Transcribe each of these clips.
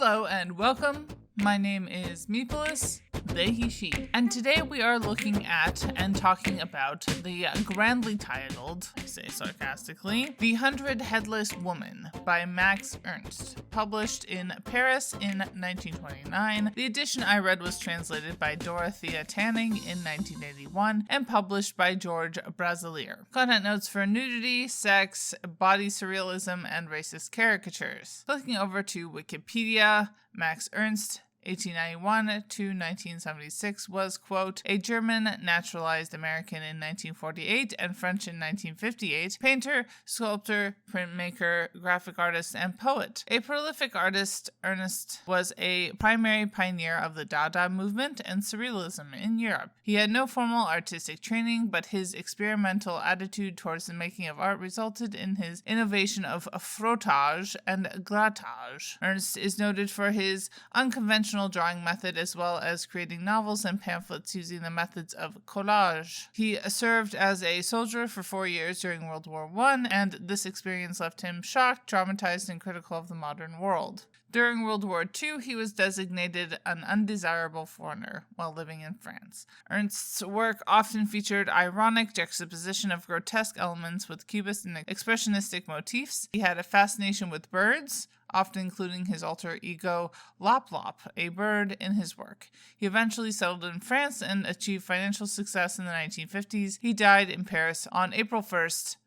Hello and welcome. My name is Meepolis, they, he, she, and today we are looking at and talking about the grandly titled, I say sarcastically, The Hundred Headless Woman by Max Ernst, published in Paris in 1929. The edition I read was translated by Dorothea Tanning in 1981 and published by George Brasilier. Content notes for nudity, sex, body surrealism, and racist caricatures. Clicking over to Wikipedia, Max Ernst, 1891 to 1976, was, quote, a German naturalized American in 1948 and French in 1958, painter, sculptor, printmaker, graphic artist, and poet. A prolific artist, Ernst was a primary pioneer of the Dada movement and Surrealism in Europe. He had no formal artistic training, but his experimental attitude towards the making of art resulted in his innovation of frottage and grattage. Ernst is noted for his unconventional drawing method as well as creating novels and pamphlets using the methods of collage. He served as a soldier for 4 years during World War I, and this experience left him shocked, traumatized, and critical of the modern world. During World War II, he was designated an undesirable foreigner while living in France. Ernst's work often featured ironic juxtaposition of grotesque elements with cubist and expressionistic motifs. He had a fascination with birds, often including his alter ego Loplop, a bird, in his work. He eventually settled in France and achieved financial success in the 1950s. He died in Paris on April 1st,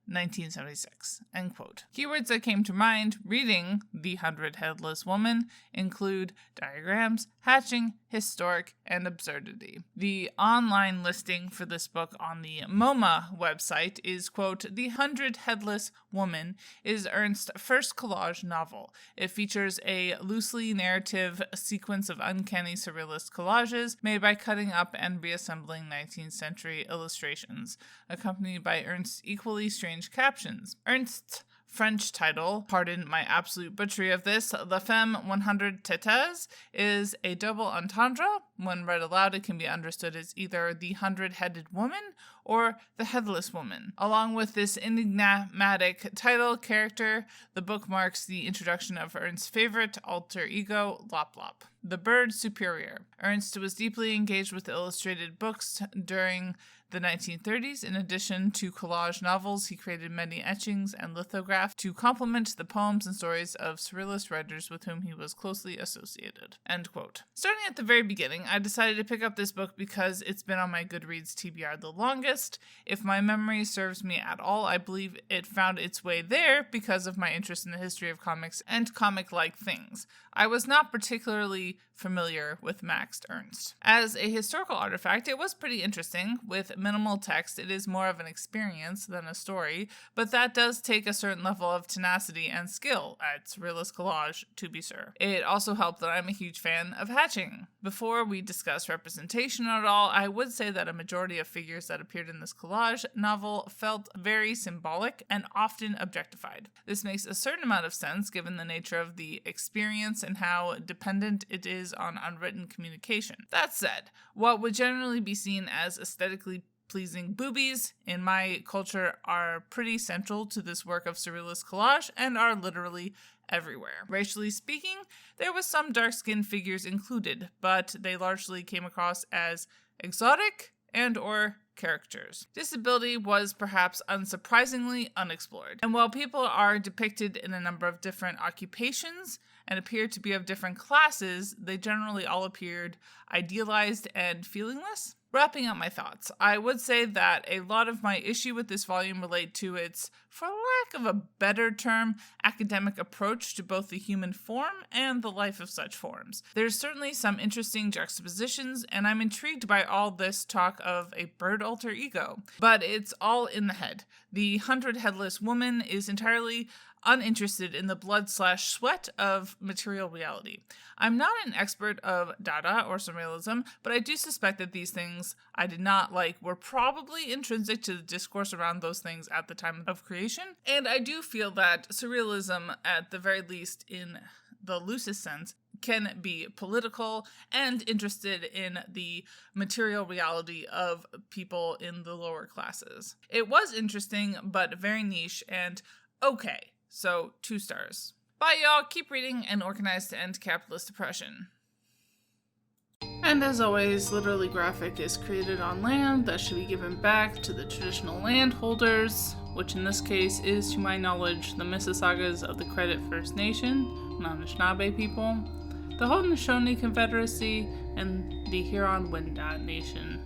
1976, end quote. Keywords that came to mind reading The Hundred Headless Woman include diagrams, hatching, historic, and absurdity. The online listing for this book on the MoMA website is, quote, The Hundred Headless Woman is Ernst's first collage novel. It features a loosely narrative sequence of uncanny surrealist collages made by cutting up and reassembling 19th-century illustrations, accompanied by Ernst's equally strange captions. Ernst's French title, pardon my absolute butchery of this, Femme 100 têtes, is a double entendre. When read aloud, it can be understood as either the hundred-headed woman or the headless woman. Along with this enigmatic title character, the book marks the introduction of Ernst's favorite alter ego, Loplop, the bird superior. Ernst was deeply engaged with illustrated books during the 1930s. In addition to collage novels, he created many etchings and lithographs to complement the poems and stories of surrealist writers with whom he was closely associated. End quote. Starting at the very beginning, I decided to pick up this book because it's been on my Goodreads TBR the longest. If my memory serves me at all, I believe it found its way there because of my interest in the history of comics and comic-like things. I was not particularly familiar with Max Ernst. As a historical artifact, it was pretty interesting. With minimal text, it is more of an experience than a story, but that does take a certain level of tenacity and skill at surrealist collage, to be sure. It also helped that I'm a huge fan of hatching. Before we discuss representation at all, I would say that a majority of figures that appeared in this collage novel felt very symbolic and often objectified. This makes a certain amount of sense given the nature of the experience and how dependent it is on unwritten communication. That said, what would generally be seen as aesthetically pleasing boobies in my culture are pretty central to this work of surrealist collage and are literally everywhere. Racially speaking, there was some dark-skinned figures included, but they largely came across as exotic and or characters. Disability was perhaps unsurprisingly unexplored. And while people are depicted in a number of different occupations and appear to be of different classes, they generally all appeared idealized and feelingless. Wrapping up my thoughts, I would say that a lot of my issue with this volume relate to its, for lack of a better term, academic approach to both the human form and the life of such forms. There's certainly some interesting juxtapositions, and I'm intrigued by all this talk of a bird alter ego, but it's all in the head. The Hundred Headless Woman is entirely uninterested in the blood/sweat of material reality. I'm not an expert of Dada or Surrealism, but I do suspect that these things I did not like were probably intrinsic to the discourse around those things at the time of creation, and I do feel that Surrealism, at the very least in the loosest sense, can be political and interested in the material reality of people in the lower classes. It was interesting, but very niche and okay. So 2 stars. Bye, y'all. Keep reading and organize to end capitalist oppression. And as always, Literally Graphic is created on land that should be given back to the traditional landholders, which in this case is, to my knowledge, the Mississaugas of the Credit First Nation, Anishinaabe people, the Haudenosaunee Confederacy, and the Huron-Wendat Nation.